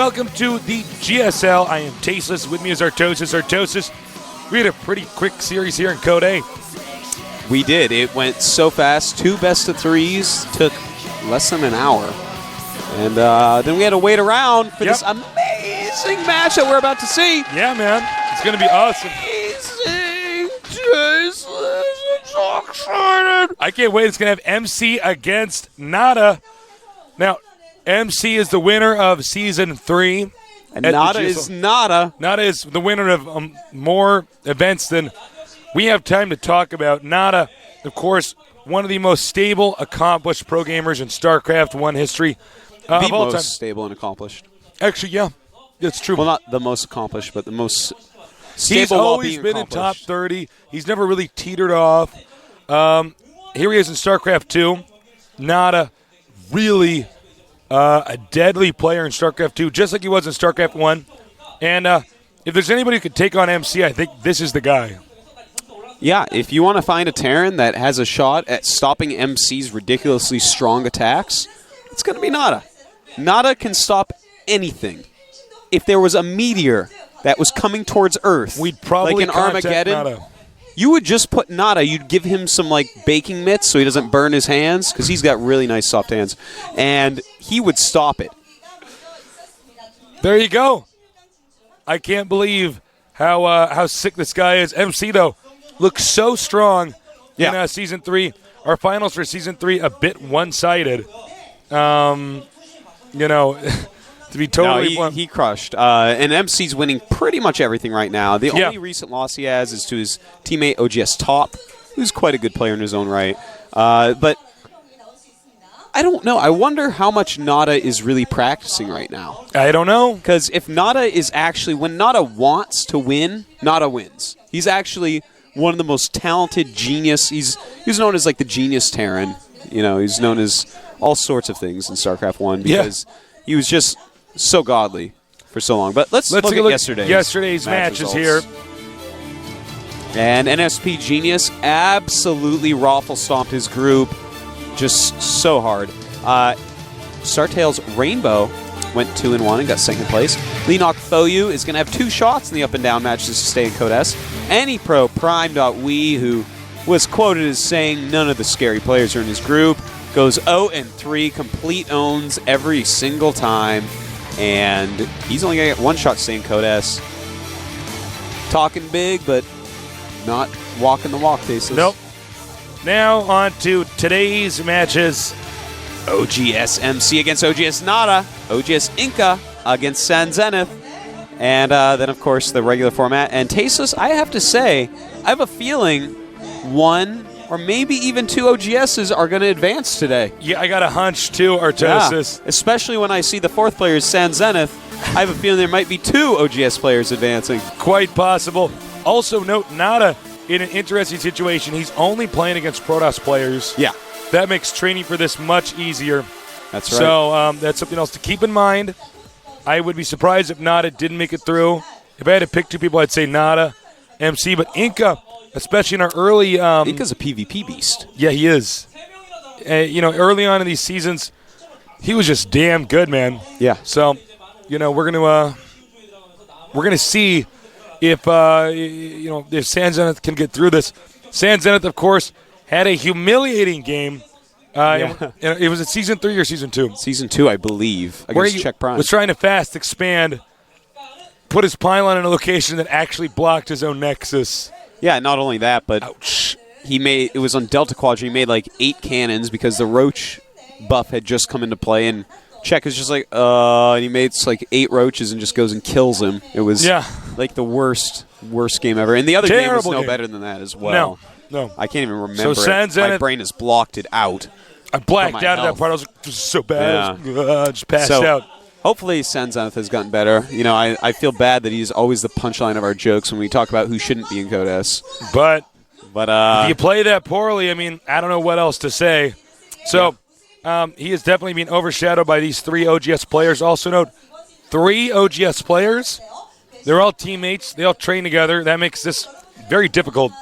welcome to the GSL. I am Tasteless. With me is Artosis. Artosis, we had a pretty quick series here in Code A. We did. It went so fast. 2 best-of-3s took less than an hour. And then we had to wait around for this amazing match that we're about to see. Yeah, man. It's going to be awesome. Amazing. Tasteless. I'm so excited. I can't wait. It's going to have MC against NaDa. Now, MC is the winner of Season 3. And NaDa is NaDa. NaDa is the winner of more events than we have time to talk about. NaDa, of course, one of the most stable, accomplished pro gamers in StarCraft 1 history. The most stable and accomplished. Actually, yeah, it's true. Well, not the most accomplished, but the most stable. He's always been in top 30. He's never really teetered off. Here he is in StarCraft 2. NaDa, really a deadly player in StarCraft 2, just like he was in StarCraft 1. And if there's anybody who could take on MC, I think this is the guy. Yeah, if you want to find a Terran that has a shot at stopping MC's ridiculously strong attacks, it's going to be NaDa. NaDa can stop anything. If there was a meteor that was coming towards Earth, we'd probably like an Armageddon, NaDa. You would just put NaDa, you'd give him some like baking mitts so he doesn't burn his hands, because he's got really nice soft hands, and he would stop it. There you go. I can't believe how sick this guy is. MC, though, looks so strong in Season 3. Our finals for Season 3 a bit one-sided. To be totally blunt. He crushed. And MC's winning pretty much everything right now. The only recent loss he has is to his teammate OGS Top, who's quite a good player in his own right. But I don't know. I wonder how much NaDa is really practicing right now. I don't know. Because if NaDa is actually, when NaDa wants to win, NaDa wins. He's actually one of the most talented genius. He's known as like the genius Terran. You know, he's known as all sorts of things in StarCraft 1 because he was just so godly for so long. But let's look at yesterday's matches here. And NSP Genius absolutely raffle-stomped his group just so hard. Startail's Rainbow went 2-1 and got second place. Leenock Foyu is going to have 2 shots in the up-and-down matches to stay in Code S. AnyPro Prime.we, who was quoted as saying none of the scary players are in his group, goes 0-3, complete owns every single time, and he's only going to get 1 shot to stay in Code S. Talking big, but not walking the walk, Tasteless. Nope. Now on to today's matches. OGS MC against OGS NaDa, OGS Inca against San Zenith, and then, of course, the regular format. And Tasteless, I have to say, I have a feeling 1 or maybe even 2 OGSs are going to advance today. Yeah, I got a hunch, too, Artosis. Yeah, especially when I see the 4th player is San Zenith. I have a feeling there might be 2 OGS players advancing. Quite possible. Also note, NaDa in an interesting situation. He's only playing against Protoss players. Yeah. That makes training for this much easier. That's right. So that's something else to keep in mind. I would be surprised if NaDa didn't make it through. If I had to pick 2 people, I'd say NaDa, MC, but Inca, especially in our early... Inca's a PvP beast. Yeah, he is. Early on in these seasons, he was just damn good, man. Yeah. So, we're gonna see if San Zenith can get through this. San Zenith, of course, had a humiliating game. It was at Season 3 or Season 2? Season 2, I believe, against Czech Prime. Was trying to fast expand, put his pylon in a location that actually blocked his own Nexus. Yeah, not only that, but ouch. It was on Delta Quadrant. He made like 8 cannons because the Roach buff had just come into play, and Czech is just like, and he made like 8 Roaches and just goes and kills him. It was like the worst game ever. And the other game was no better than that as well. No. I can't even remember it. My brain has blocked it out. I blacked out of that part. I was like, this is so bad. Yeah. Just passed out. Hopefully San Zenith has gotten better. I feel bad that he's always the punchline of our jokes when we talk about who shouldn't be in Code S. But if you play that poorly, I don't know what else to say. So he is definitely being overshadowed by these 3 OGS players. Also note, 3 OGS players. They're all teammates. They all train together. That makes this very difficult.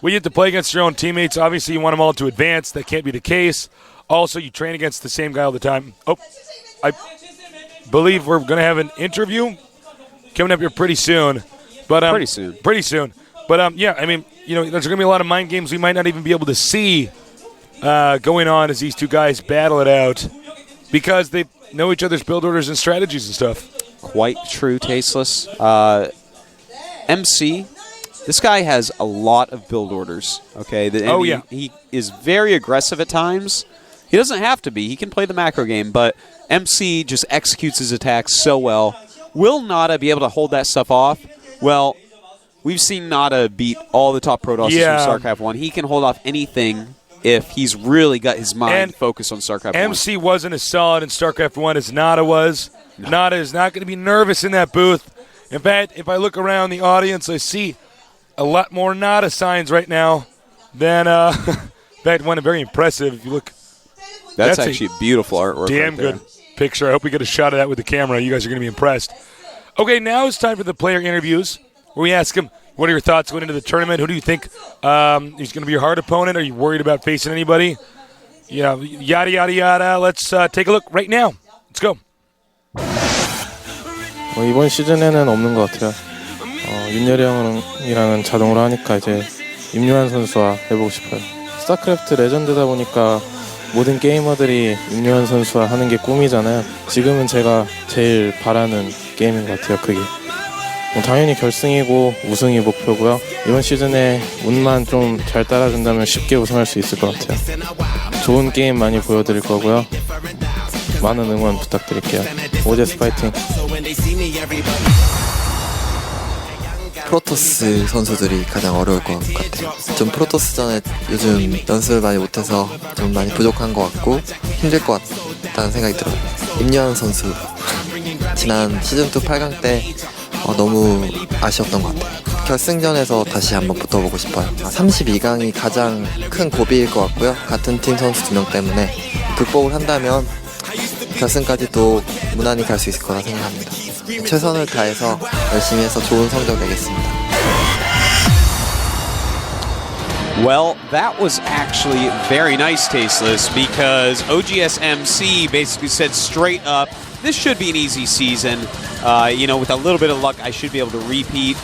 When you have to play against your own teammates, obviously you want them all to advance. That can't be the case. Also, you train against the same guy all the time. Oh, I believe we're going to have an interview coming up here pretty soon. But Pretty soon. But, yeah, I mean, there's going to be a lot of mind games we might not even be able to see going on as these two guys battle it out because they know each other's build orders and strategies and stuff. Quite true, Tasteless. MC, this guy has a lot of build orders, okay? He is very aggressive at times. He doesn't have to be. He can play the macro game, but MC just executes his attacks so well. Will NaDa be able to hold that stuff off? Well, we've seen NaDa beat all the top Protosses from StarCraft 1. He can hold off anything if he's really got his mind focused on StarCraft 1. MC wasn't as solid in StarCraft 1 as NaDa was. No. NaDa is not going to be nervous in that booth. In fact, if I look around the audience, I see a lot more NaDa signs right now than, in fact, one very impressive. If you look, that's actually beautiful artwork. Damn good picture. I hope we get a shot of that with the camera. You guys are going to be impressed. Okay, now it's time for the player interviews where we ask them, what are your thoughts going into the tournament? Who do you think is going to be your hard opponent? Are you worried about facing anybody? Yada, yada, yada. Let's take a look right now. Let's go. 이번 시즌에는 없는 것 같아요. 윤열이 형이랑은 자동으로 하니까 이제 임요한 선수와 해보고 싶어요. 스타크래프트 레전드다 보니까 모든 게이머들이 임요한 선수와 하는 게 꿈이잖아요. 지금은 제가 제일 바라는 게임인 것 같아요. 그게 당연히 결승이고 우승이 목표고요. 이번 시즌에 운만 좀 잘 따라준다면 쉽게 우승할 수 있을 것 같아요. 좋은 게임 많이 보여드릴 거고요. 많은 응원 부탁드릴게요. 오제스 파이팅. 프로토스 선수들이 가장 어려울 것 같아요. 좀 프로토스전에 요즘 연습을 많이 못해서 좀 많이 부족한 것 같고 힘들 것 같다는 생각이 들어요. 임요한 선수 지난 시즌2 8강 때 너무 아쉬웠던 것 같아요. 결승전에서 다시 한번 붙어보고 싶어요. 32강이 가장 큰 고비일 것 같고요. 같은 팀 선수 2명 때문에 극복을 한다면 결승까지도 무난히 갈 수 있을 거라 생각합니다. 최선을 다해서 열심히 해서 좋은 성적 내겠습니다. Well, that was actually very nice, Tasteless, because OGSMC basically said straight up, this should be an easy season. With a little bit of luck, I should be able to repeat.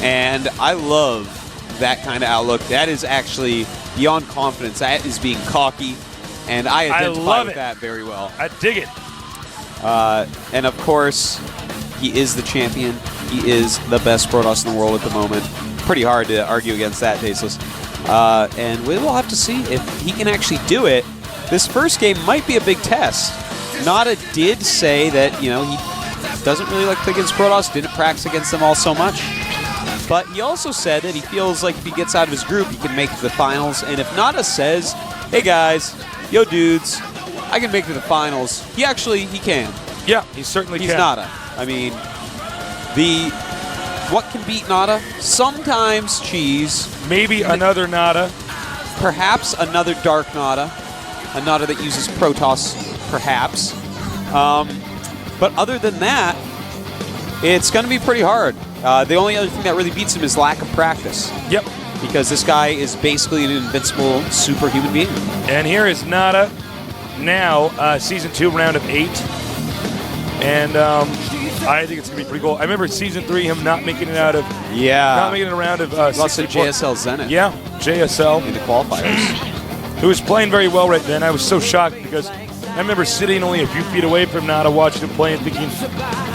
And I love that kind of outlook. That is actually beyond confidence. That is being cocky. And I identify with that very well. I dig it. And of course, he is the champion. He is the best Protoss in the world at the moment. Pretty hard to argue against that, Tasteless. And we will have to see if he can actually do it. This first game might be a big test. NaDa did say that, he doesn't really like to play against Protoss, didn't practice against them all so much. But he also said that he feels like if he gets out of his group, he can make it to the finals. And if NaDa says, hey guys, yo dudes, I can make it to the finals, he can. Yeah, he certainly can. He's NaDa. I mean, what can beat NaDa? Sometimes cheese. Maybe another NaDa. Perhaps another dark NaDa. A NaDa that uses Protoss, perhaps. But other than that, it's going to be pretty hard. The only other thing that really beats him is lack of practice. Yep. Because this guy is basically an invincible superhuman being. And here is NaDa now, Season 2, Round of 8. And I think it's going to be pretty cool. I remember Season 3, him not making it out of... Yeah. Not making it a round of... Lost to JSL Zenith. Yeah, JSL. In the qualifiers. Who was playing very well right then. I was so shocked because I remember sitting only a few feet away from NaDa watching him play and thinking,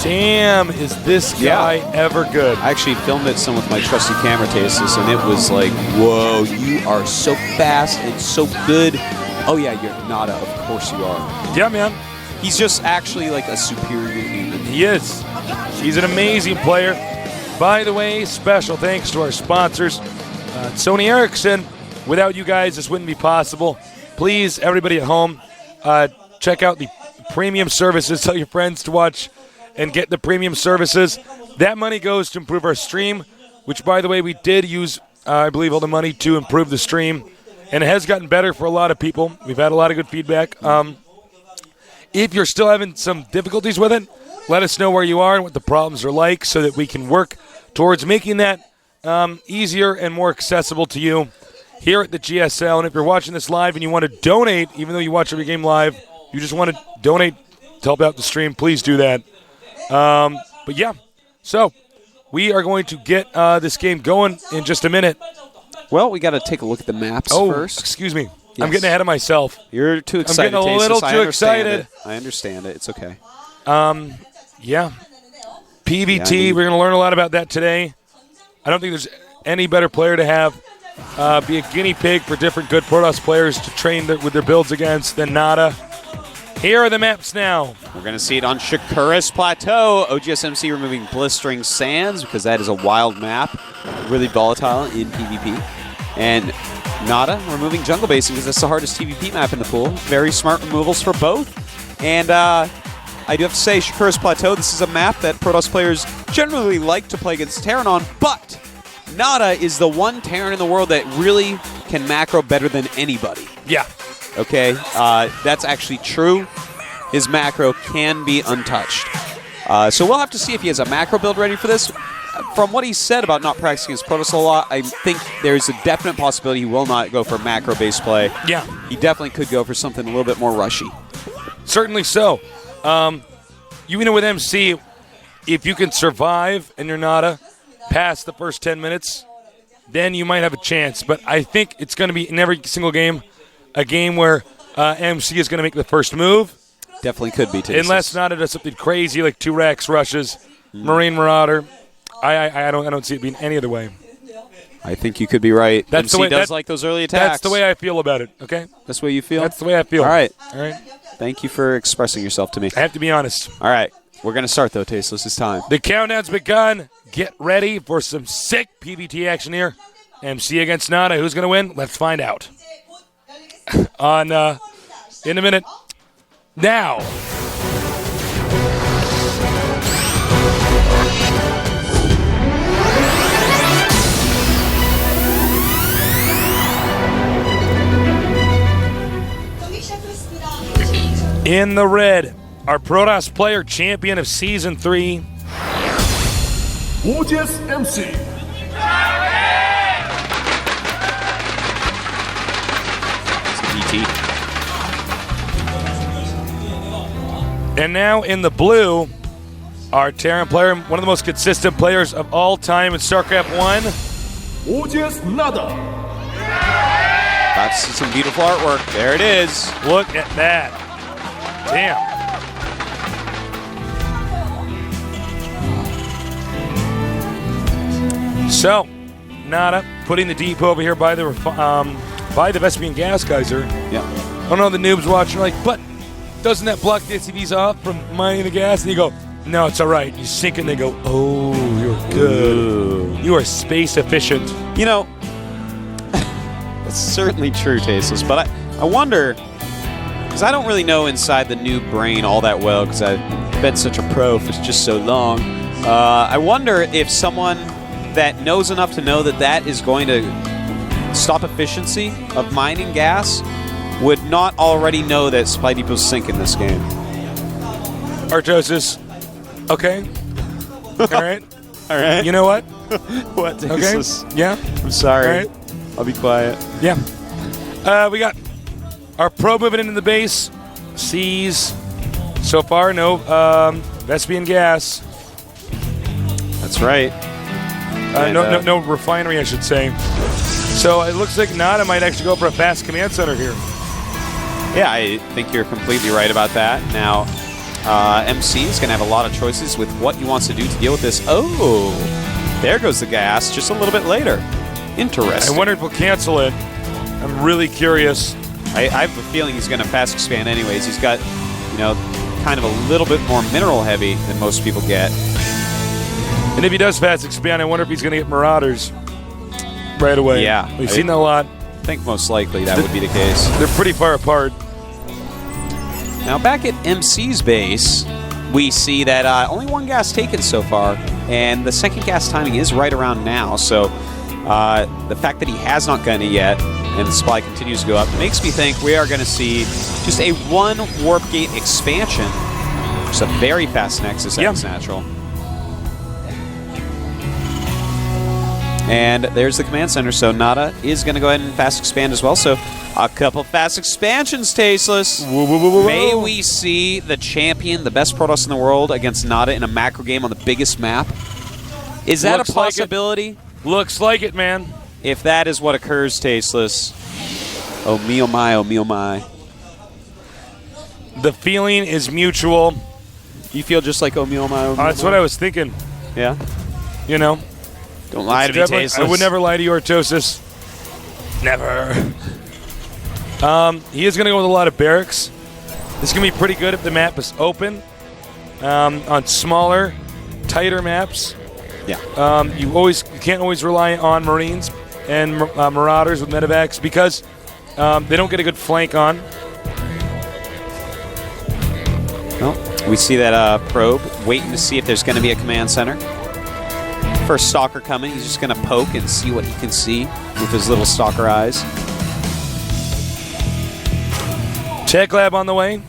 damn, is this guy ever good? I actually filmed it some with my trusty camera, Tasteless, and it was like, whoa, you are so fast and so good. Oh yeah, you're NaDa, of course you are. Yeah, man. He's just actually like a superior human. He is. He's an amazing player. By the way, special thanks to our sponsors, Sony Ericsson. Without you guys, this wouldn't be possible. Please, everybody at home, check out the premium services. Tell your friends to watch and get the premium services. That money goes to improve our stream, which, by the way, we did use, I believe, all the money to improve the stream. And it has gotten better for a lot of people. We've had a lot of good feedback. If you're still having some difficulties with it, let us know where you are and what the problems are like so that we can work towards making that easier and more accessible to you here at the GSL. And if you're watching this live and you want to donate, even though you watch every game live, you just want to donate to help out the stream, please do that. But yeah, so we are going to get this game going in just a minute. Well, we got to take a look at the maps first. Excuse me. Yes. I'm getting ahead of myself. You're too excited. I'm getting a little too excited. I understand it. It's okay. Yeah. PVT, we're going to learn a lot about that today. I don't think there's any better player to have be a guinea pig for different good Protoss players to train with their builds against than NaDa. Here are the maps now. We're going to see it on Shakuris Plateau. OGSMC removing Blistering Sands because that is a wild map, really volatile in PvP. And NaDa removing Jungle Basin because that's the hardest PvP map in the pool. Very smart removals for both. And I do have to say, Shakuris Plateau, this is a map that Protoss players generally like to play against Terran on, but NaDa is the one Terran in the world that really can macro better than anybody. Yeah. Okay, that's actually true. His macro can be untouched. So we'll have to see if he has a macro build ready for this. From what he said about not practicing his Protoss a lot, I think there's a definite possibility he will not go for macro-based play. Yeah. He definitely could go for something a little bit more rushy. Certainly so. You know, with MC, if you can survive in your NaDa past the first 10 minutes, then you might have a chance. But I think it's going to be in every single game a game where MC is going to make the first move. Definitely could be, too. Unless NaDa does something crazy like 2 Rex rushes, Marine Marauder. I don't see it being any other way. I think you could be right. That's MC the way, does like those early attacks. That's the way I feel about it, okay? That's the way you feel? That's the way I feel. All right. Thank you for expressing yourself to me. I have to be honest. All right. We're going to start, though, Tasteless. It's time. The countdown's begun. Get ready for some sick PvT action here. MC against NaDa. Who's going to win? Let's find out. In a minute. Now. In the red, our Protoss player champion of Season 3. OGSMC. And now in the blue, our Terran player, one of the most consistent players of all time in StarCraft 1. OGS NaDa. About to see some beautiful artwork. There it is. Look at that. Damn. So, NaDa putting the depot over here by the Vespian gas geyser. Yeah. I don't know, the noobs watching are like, but doesn't that block the SCVs off from mining the gas? And you go, no, it's all right. You sink and they go, oh, you're good. Ooh. You are space efficient. You know, that's certainly true, Tasteless, but I wonder, because I don't really know inside the noob brain all that well because I've been such a pro for just so long. I wonder if someone that knows enough to know that that is going to stop efficiency of mining gas would not already know that supply depots sink in this game. Artosis. Okay. All right. All right. You know what? What? Okay. Yeah. I'm sorry. All right. I'll be quiet. Yeah. We got our pro moving into the base. Sees so far no Vespian gas. That's right. No refinery, I should say. So it looks like NaDa might actually go for a fast command center here. Yeah, I think you're completely right about that. Now, MC is going to have a lot of choices with what he wants to do to deal with this. Oh, there goes the gas just a little bit later. Interesting. I wonder if he'll cancel it. I'm really curious. I have a feeling he's going to fast expand anyways. He's got, kind of a little bit more mineral heavy than most people get. And if he does fast expand, I wonder if he's going to get Marauders right away. Yeah. We've seen that a lot. I think most likely that would be the case. They're pretty far apart. Now back at MC's base, we see that only one gas taken so far, and the second gas timing is right around now. So the fact that he has not gotten it yet, and the supply continues to go up, makes me think we are going to see just a 1 warp gate expansion. Just a very fast Nexus, that's natural. And there's the command center, so NaDa is going to go ahead and fast expand as well. So a couple fast expansions, Tasteless. May we see the champion, the best Protoss in the world, against NaDa in a macro game on the biggest map? Is that a possibility? Looks like it, man. If that is what occurs, Tasteless, oh me, oh my, oh me, oh my. The feeling is mutual. You feel just like oh me, oh my, oh me, That's what I was thinking. Yeah? You know? Don't lie to me, Tasteless. I would never lie to you, Ortosis. Never. He is going to go with a lot of barracks. This is going to be pretty good if the map is open. On smaller, tighter maps, yeah. You can't always rely on Marines and Marauders with medevacs because they don't get a good flank on. Well, we see that probe waiting to see if there's going to be a command center. First Stalker coming. He's just going to poke and see what he can see with his little Stalker eyes. Tech Lab on the way.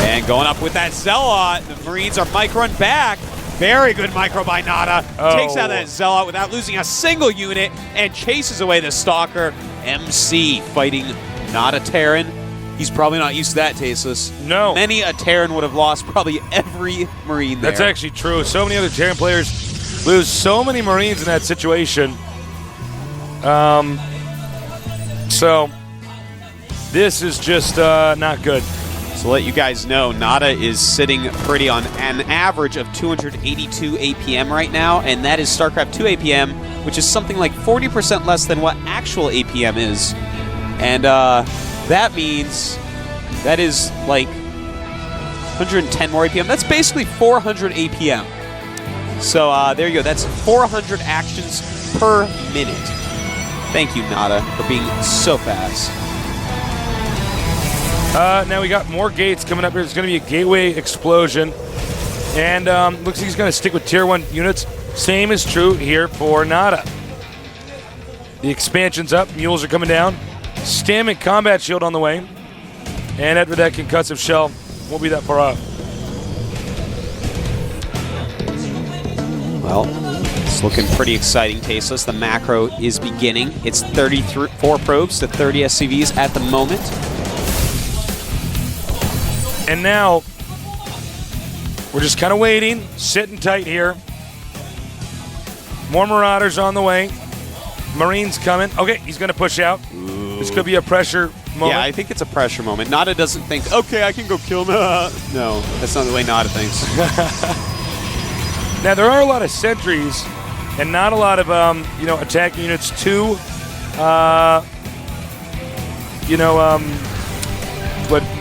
And going up with that Zealot. The Marines are microing back. Very good micro by NaDa. Oh. Takes out that Zealot without losing a single unit and chases away the Stalker. MC fighting NaDa Terran. He's probably not used to that, Tasteless. No. Many a Terran would have lost probably every Marine there. That's actually true. So many other Terran players lose so many Marines in that situation. So this is just not good. So let you guys know, NaDa is sitting pretty on an average of 282 APM right now, and that is StarCraft 2 APM, which is something like 40% less than what actual APM is. And that means that is like 110 more APM. That's basically 400 APM. So there you go. That's 400 actions per minute. Thank you, NaDa, for being so fast. Now we got more gates coming up here. There's going to be a gateway explosion. And looks like he's going to stick with tier 1 units. Same is true here for NaDa. The expansion's up. Mules are coming down. Stamina combat shield on the way. And after that, concussive shell won't be that far off. Well, it's looking pretty exciting, Tasteless. The macro is beginning. It's 34 probes to 30 SCVs at the moment. And now, we're just kind of waiting, sitting tight here. More Marauders on the way. Marines coming. Okay, he's going to push out. Ooh. This could be a pressure moment. Yeah, I think it's a pressure moment. NaDa doesn't think, okay, I can go kill him. No, that's not the way NaDa thinks. Now, there are a lot of sentries and not a lot of, attack units to,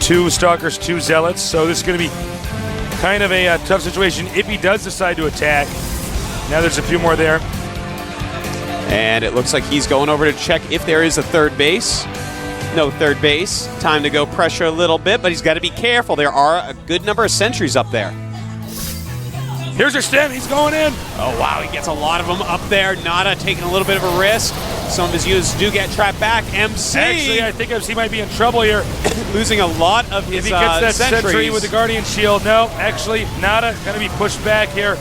two Stalkers, 2 Zealots. So this is going to be kind of a tough situation if he does decide to attack. Now there's a few more there. And it looks like he's going over to check if there is a third base. No third base. Time to go pressure a little bit, but he's got to be careful. There are a good number of sentries up there. Here's your stem. He's going in. Oh, wow. He gets a lot of them up there. NaDa taking a little bit of a risk. Some of his units do get trapped back. MC. Actually, I think MC might be in trouble here. Losing a lot of his if he gets that sentries. sentry with the Guardian Shield. No, actually, NaDa going to be pushed back here.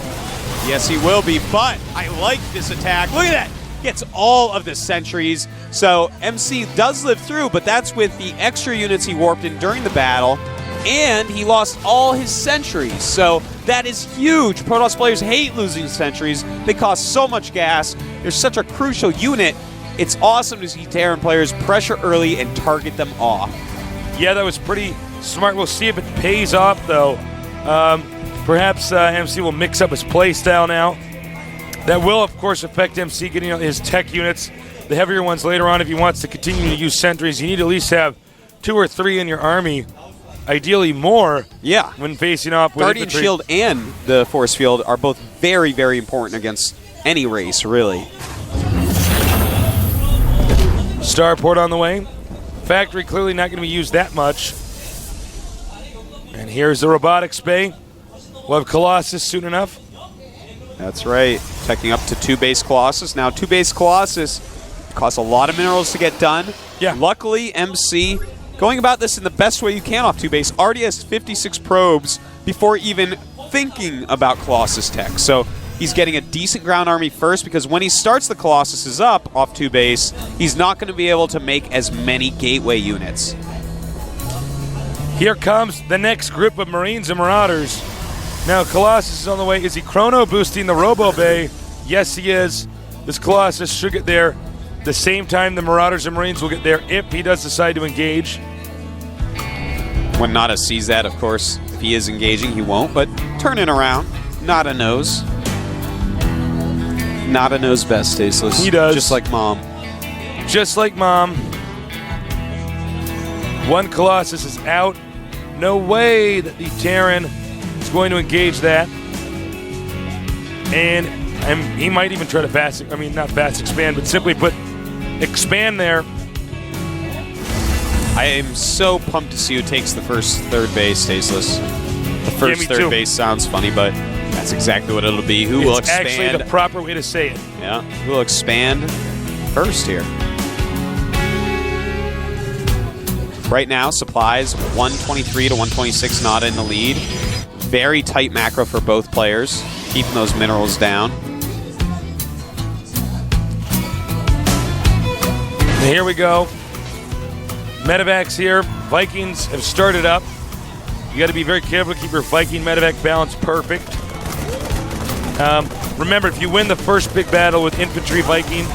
Yes, he will be, but I like this attack. Look at that. Gets all of the sentries. So MC does live through, but that's with the extra units he warped in during the battle. And he lost all his sentries. So that is huge. Protoss players hate losing sentries. They cost so much gas. They're such a crucial unit. It's awesome to see Terran players pressure early and target them off. Yeah, that was pretty smart. We'll see if it pays off, though. Perhaps MC will mix up his play style now. That will, of course, affect MC getting his tech units, the heavier ones later on. If he wants to continue to use sentries, you need to at least have 2 or 3 in your army. Ideally more. Yeah. When facing off with Guardian infantry. Shield and the Force Field are both very, very important against any race, really. Starport on the way. Factory clearly not going to be used that much. And here's the robotics bay. We'll have Colossus soon enough. That's right. Teching up to 2 base Colossus. Now 2 base Colossus costs a lot of minerals to get done. Yeah. Luckily, MC going about this in the best way you can off 2 base. Already has 56 probes before even thinking about Colossus tech. So he's getting a decent ground army first because when he starts the Colossuses up off 2 base, he's not going to be able to make as many gateway units. Here comes the next group of Marines and Marauders. Now Colossus is on the way. Is he chrono boosting the Robo Bay? Yes, he is. This Colossus should get there the same time the Marauders and Marines will get there if he does decide to engage. When NaDa sees that, of course, if he is engaging, he won't, but turning around, NaDa knows. NaDa knows best, Tasteless. He does. Just like Mom. Just like Mom. One Colossus is out. No way that the Terran is going to engage that. And he might even try to not fast expand, but simply put expand there. I am so pumped to see who takes the first third base, Tasteless. The first third base sounds funny, but that's exactly what it'll be. Who will expand? It's actually the proper way to say it. Yeah, who will expand first here? Right now, supplies 123 to 126, NaDa in the lead. Very tight macro for both players, keeping those minerals down. And here we go. Medevacs here. Vikings have started up. You got to be very careful to keep your Viking medevac balance perfect. Remember, if you win the first big battle with infantry Viking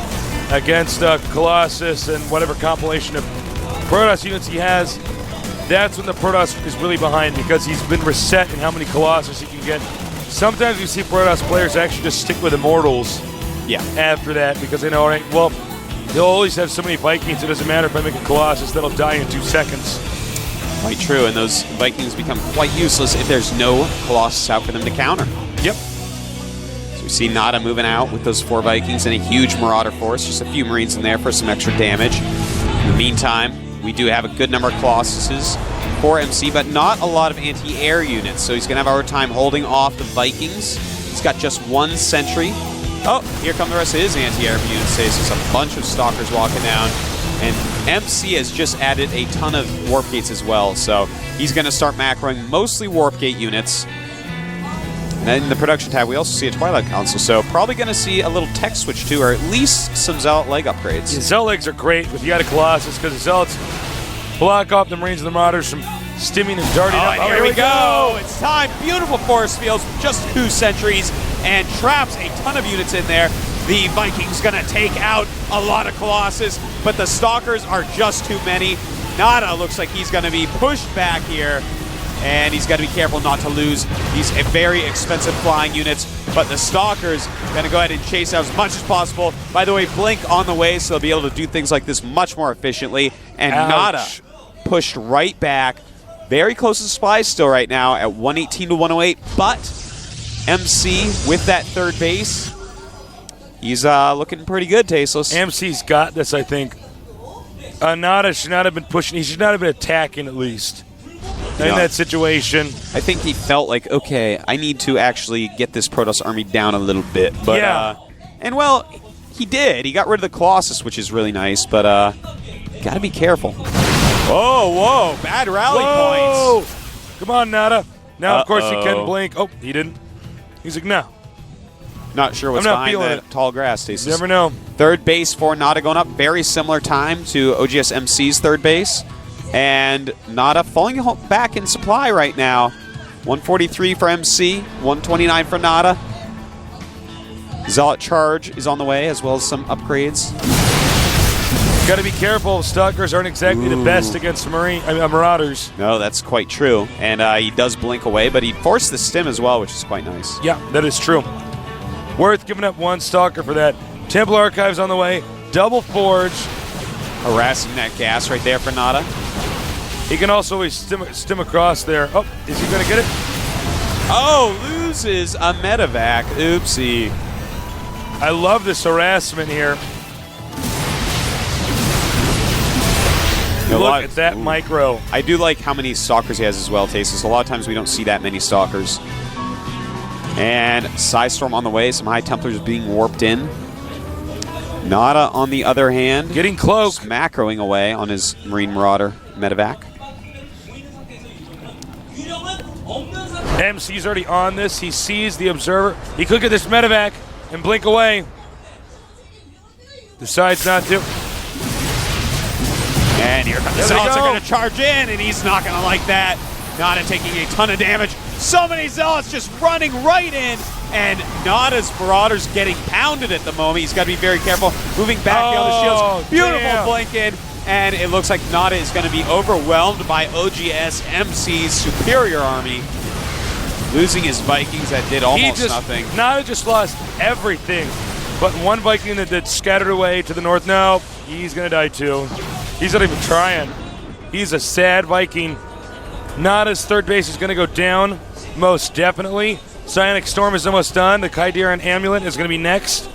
against Colossus and whatever compilation of Protoss units he has, that's when the Protoss is really behind because he's been reset in how many Colossus he can get. Sometimes you see Protoss players actually just stick with Immortals after that because they know, all right, well, they'll always have so many Vikings, it doesn't matter if I make a Colossus, that'll die in 2 seconds. Quite true, and those Vikings become quite useless if there's no Colossus out for them to counter. Yep. So we see NaDa moving out with those 4 Vikings and a huge Marauder force, just a few Marines in there for some extra damage. In the meantime, we do have a good number of Colossuses for MC, but not a lot of anti-air units, so he's going to have a hard time holding off the Vikings. He's got just 1 sentry. Oh, here come the rest of his anti-air units. There's a bunch of Stalkers walking down. And MC has just added a ton of Warp Gates as well. So he's going to start macroing mostly Warp Gate units. And then in the production tab, we also see a Twilight Council. So probably going to see a little tech switch too, or at least some Zealot leg upgrades. Yeah, Zealot legs are great if you got a Colossus because the Zealots block off the Marines and the Marauders from stimming and darting up. Here we go. It's time. Beautiful force fields, just 2 sentries, and traps a ton of units in there. The Vikings gonna take out a lot of Colossus, but the Stalkers are just too many. NaDa looks like he's gonna be pushed back here, and he's gotta be careful not to lose these very expensive flying units, but the Stalkers gonna go ahead and chase out as much as possible. By the way, Blink on the way, so they'll be able to do things like this much more efficiently, and NaDa pushed right back. Very close to supplies still right now at 118 to 108, but MC with that third base, he's looking pretty good, Tasteless. MC's got this, I think. NaDa should not have been pushing. He should not have been attacking, at least, in that situation. I think he felt like, okay, I need to actually get this Protoss army down a little bit. But, and, well, he did. He got rid of the Colossus, which is really nice, but got to be careful. Whoa, bad rally points. Come on, NaDa. Now, of course, he can blink. Oh, he didn't. He's like, no. Not sure what's behind that tall grass, Tasteless. You never know. Third base for NaDa going up. Very similar time to OGS MC's third base. And NaDa falling back in supply right now. 143 for MC, 129 for NaDa. Zealot Charge is on the way, as well as some upgrades. Got to be careful. Stalkers aren't exactly the best against Marauders. No, that's quite true. And he does blink away, but he forced the stim as well, which is quite nice. Yeah, that is true. Worth giving up 1 Stalker for that. Temple Archives on the way. Double Forge. Harassing that gas right there for NaDa. He can also always stim across there. Oh, is he going to get it? Oh, loses a medevac. Oopsie. I love this harassment here. Look at that micro. I do like how many Stalkers he has as well, Tasteless. A lot of times we don't see that many Stalkers. And Psystorm on the way. Some High Templars being warped in. NaDa, on the other hand, getting cloak. Macroing away on his Marine Marauder medevac. MC's already on this. He sees the observer. He could get this medevac and blink away. Decides not to. And here comes the Zealots are going to charge in, and he's not going to like that. NaDa taking a ton of damage. So many Zealots just running right in, and NaDa's Marauder's getting pounded at the moment. He's got to be very careful. Moving back beyond the shields. Beautiful blink in, and it looks like NaDa is going to be overwhelmed by OGS MC's superior army. Losing his Vikings that did almost nothing. NaDa just lost everything, but one Viking that scattered away to the north. No, he's going to die too. He's not even trying. He's a sad Viking. NaDa's third base is going to go down, most definitely. Psionic Storm is almost done. The Kaidiran Amulet is going to be next.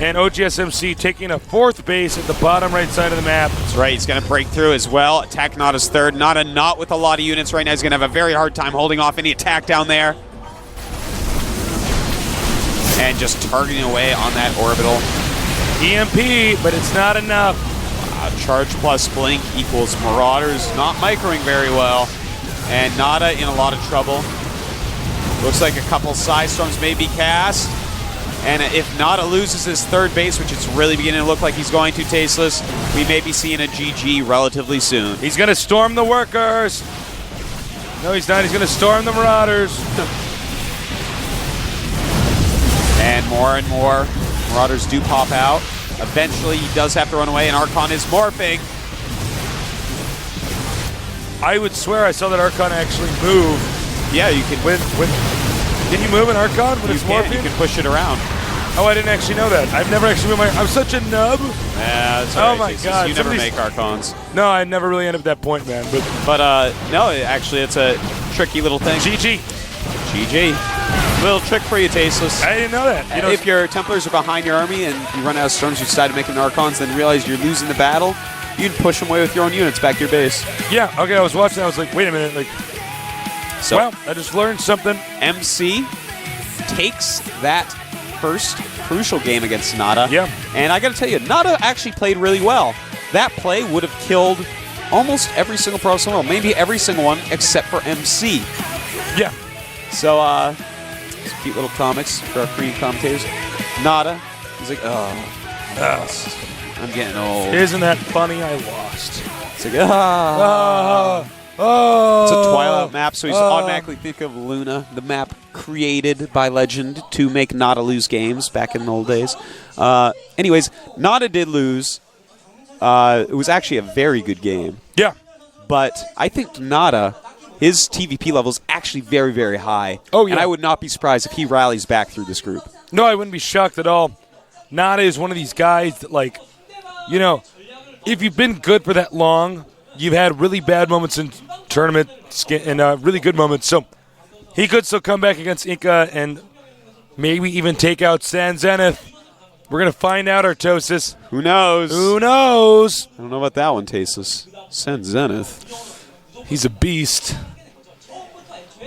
And OGSMC taking a fourth base at the bottom right side of the map. That's right, he's going to break through as well. Attack NaDa's third. NaDa not with a lot of units right now. He's going to have a very hard time holding off any attack down there. And just targeting away on that orbital. EMP, but it's not enough. Charge plus blink equals Marauders not microing very well. And NaDa in a lot of trouble. Looks like a couple Psy Storms may be cast. And if NaDa loses his third base, which it's really beginning to look like he's going to, Tasteless, we may be seeing a GG relatively soon. He's going to storm the workers. No, he's not. He's going to storm the Marauders. And more Marauders do pop out. Eventually, he does have to run away, and Archon is morphing. I would swear I saw that Archon actually move. Yeah, you can. Can you move an Archon when it's morphing? You can push it around. Oh, I didn't actually know that. I've never actually moved I'm such a nub. Yeah, that's all right. Oh my God. You never make Archons. No, I never really end up at that point, man. But no, actually, it's a tricky little thing. GG. Little trick for you, Tasteless. I didn't know that. You know, if your Templars are behind your army and you run out of storms, you decide to make an Archons, then realize you're losing the battle, you can push them away with your own units back to your base. Yeah, okay, I was watching, I was like, wait a minute, so, well, I just learned something. MC takes that first crucial game against NaDa. Yeah. And I gotta tell you, NaDa actually played really well. That play would have killed almost every single pro in the world, maybe every single one except for MC. Yeah. So, cute little comics for our Korean commentators. NaDa, he's like, I'm getting old. Isn't that funny? I lost. It's like, It's a Twilight map, so he's automatically think of Luna, the map created by Legend to make NaDa lose games back in the old days. Anyways, NaDa did lose. It was actually a very good game. Yeah. But I think NaDa, his TVP level is actually very, very high. Oh, yeah. And I would not be surprised if he rallies back through this group. No, I wouldn't be shocked at all. NaDa is one of these guys that, like, you know, if you've been good for that long, you've had really bad moments in tournament and really good moments. So he could still come back against Inca and maybe even take out San Zenith. We're going to find out, Artosis. Who knows? Who knows? I don't know about that one, Tasteless. San Zenith. He's a beast.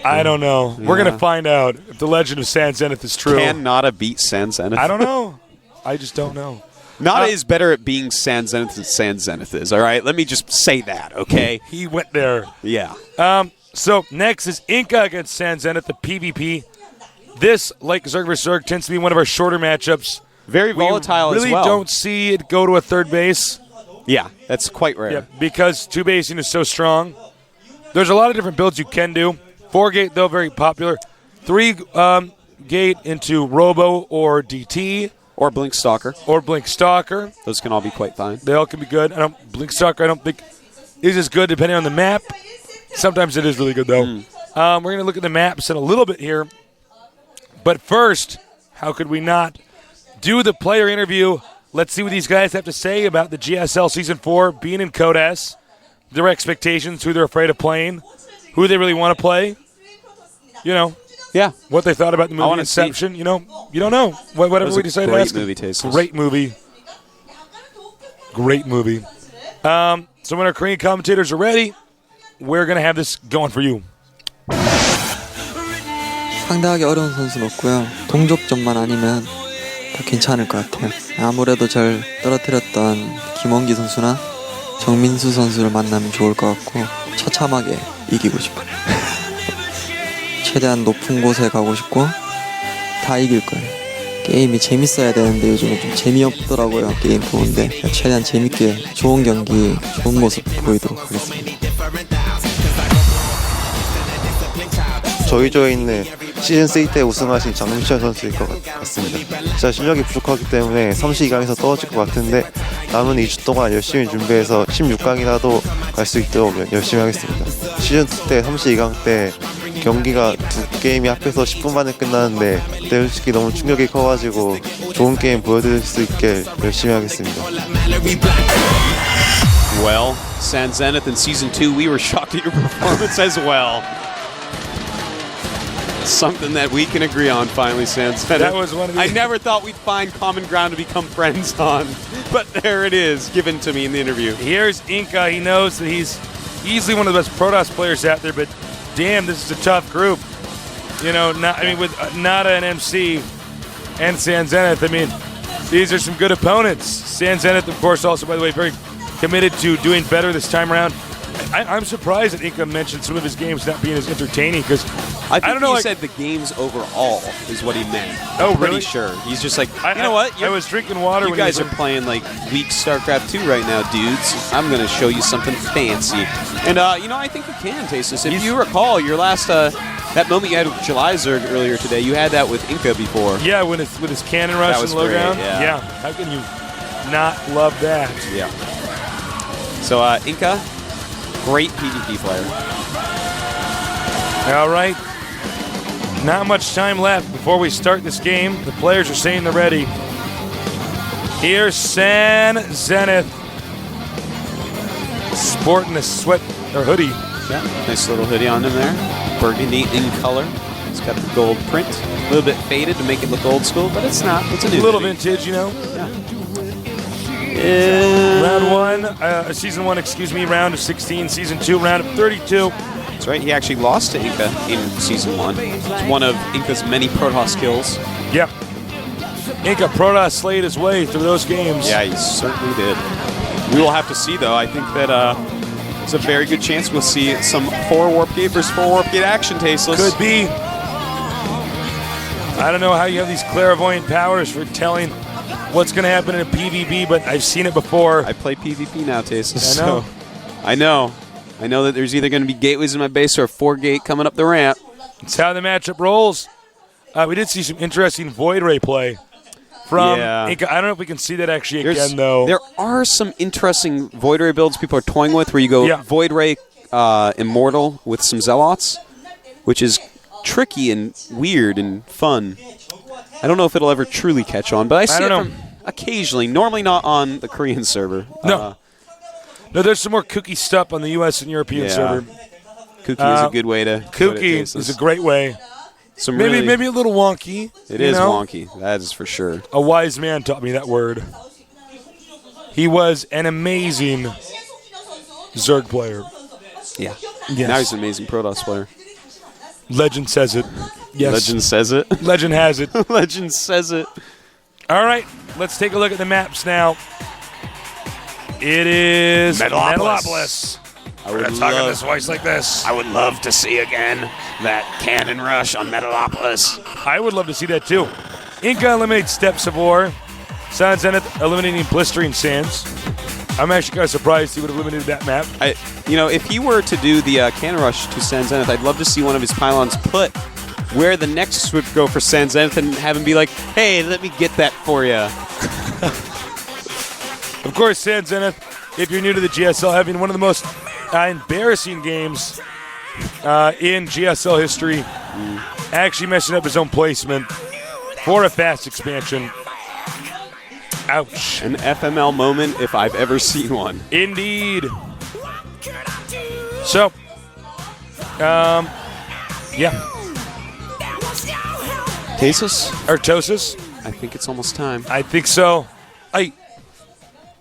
I don't know. Yeah. We're going to find out if the legend of San Zenith is true. Can NaDa beat San Zenith? I don't know. I just don't know. NaDa is better at being San Zenith than San Zenith is, all right? Let me just say that, okay? He went there. Yeah. So next is Inca against San Zenith, the PvP. This, like Zerg vs. Zerg, tends to be one of our shorter matchups. Very volatile as well. We really don't see it go to a third base. Yeah, that's quite rare. Yeah, because two basing is so strong. There's a lot of different builds you can do. 4-gate, though, very popular. 3-gate into Robo or DT. Or Blink Stalker. Or Blink Stalker. Those can all be quite fine. They all can be good. Blink Stalker, I don't think is as good depending on the map. Sometimes it is really good, though. We're going to look at the maps in a little bit here. But first, how could we not do the player interview? Let's see what these guys have to say about the GSL Season 4 being in Code S, their expectations, who they're afraid of playing, who they really want to play. You know. Yeah. What they thought about the movie Inception. You know, you don't know. Whatever we decide to ask. Great movie. Great movie. So when our Korean commentators are ready, we're going to have this going for you. 상당하게 어려운 선수는 없고요. 동족전만 아니면 다 괜찮을 것 같아요. 아무래도 절 떨어뜨렸던 김원기 선수나 정민수 선수를 만나면 좋을 것 같고 처참하게 이기고 싶어요. 최대한 높은 곳에 가고 싶고 다 이길 거예요. 게임이 재밌어야 되는데 요즘은 좀 재미없더라고요. 게임 보는데 최대한 재밌게 좋은 경기, 좋은 모습 보이도록 하겠습니다. 저희 조에 있는 시즌3 때 우승하신 장민철 선수일 것 같습니다. 진짜 실력이 부족하기 때문에 32강에서 떨어질 것 같은데 남은 2주 동안 열심히 준비해서 16강이라도 갈 수 있도록 열심히 하겠습니다. 시즌2 때 32강 때 경기가 두 게임이 합해서 10분 만에 끝나는데 그때 솔직히 너무 충격이 커가지고 좋은 게임 보여드릴 수 있게 열심히 하겠습니다. Well, San Zenith in Season 2, we were shocked at your performance as well. Something that we can agree on finally, San Zenith. That was one of the- I never thought we'd find common ground to become friends on, but there it is, given to me in the interview. Here's Inca. He knows that he's easily one of the best Protoss players out there, but damn, this is a tough group. You know, with NaDa and MC and San Zenith, I mean, these are some good opponents. San Zenith, of course, also, by the way, very committed to doing better this time around. I'm surprised that Inca mentioned some of his games not being as entertaining because I think don't know, he like- said the games overall is what he meant. Oh, I'm pretty really? sure. He's just like, I- you know what? I was drinking water You when he guys was are playing like weak StarCraft 2 right now, dudes. I'm going to show you something fancy. And, you know, I think you can, Tasis. If you recall, your last, that moment you had with Jelizerg earlier today, you had that with Inca before. Yeah, with his cannon rush That was and low great, down. yeah. How can you not love that? Yeah. So, Inca, great PvP player. All right. Not much time left before we start this game. The players are saying they're ready. Here's San Zenith. Sporting a sweat or hoodie. Yeah, nice little hoodie on him there. Burgundy in color. It's got the gold print. A little bit faded to make it look old school, but it's not. It's a new A little hoodie. vintage, you know. Yeah. Round 1, Season 1, round of 16, Season 2, round of 32. That's right. He actually lost to Inca in Season 1. It's one of Inca's many Protoss kills. Yep. Inca Protoss slayed his way through those games. Yeah, he certainly did. We will have to see, though. I think that there's a very good chance we'll see some 4 Warp Gate versus 4 Warp Gate action, Tasteless. Could be. I don't know how you have these clairvoyant powers for telling what's going to happen in a PvP, but I've seen it before. I play PvP now, Tasteless. I know. So I know that there's either going to be gateways in my base or a 4 gate coming up the ramp. It's how the matchup rolls. We did see some interesting Void Ray play from Yeah. Inca. I don't know if we can see that actually again, though. There are some interesting Void Ray builds people are toying with where you go Yeah. Void Ray Immortal with some Zealots, which is tricky and weird and fun. I don't know if it'll ever truly catch on, but I see don't it know. from occasionally, normally not on the Korean server. No. No, there's some more kooky stuff on the U.S. and European Yeah. server. Kooky is a good way to put it, Kooky Tasteless. is a great way. Some Maybe really- maybe a little wonky. It you is know? wonky. That is for sure. A wise man taught me that word. He was an amazing Zerg player. Yeah. Yes. Now he's an amazing Protoss player. Legend says it. Yes. Legend says it. Legend has it. Legend says it. All right, let's take a look at the maps now. It is Metalopolis. We're going to talk in this voice like this. I would love to see again that cannon rush on Metalopolis. I would love to see that too. Inca eliminates Steps of War. San Zenith eliminating Blistering Sands. I'm actually kind of surprised he would have eliminated that map. If he were to do the cannon rush to San Zenith, I'd love to see one of his pylons put where the Nexus would go for San Zenith and have him be like, hey, let me get that for you. Of course, San Zenith, if you're new to the GSL, having one of the most embarrassing games in GSL history, actually messing up his own placement for a fast expansion. Ouch. An FML moment if I've ever seen one. Indeed. So, yeah. Tasus? Artosis? I think it's almost time. I think so.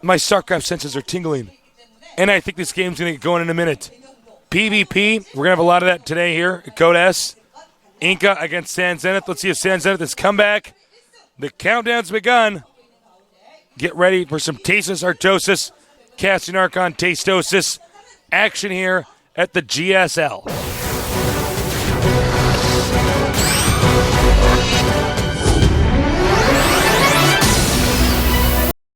My StarCraft senses are tingling. And I think this game's going to get going in a minute. PvP, we're going to have a lot of that today here at Code S. Inca against San Zenith. Let's see if San Zenith has come back. The countdown's begun. Get ready for some Tasis Artosis, Casting Archon Tastosis action here at the GSL.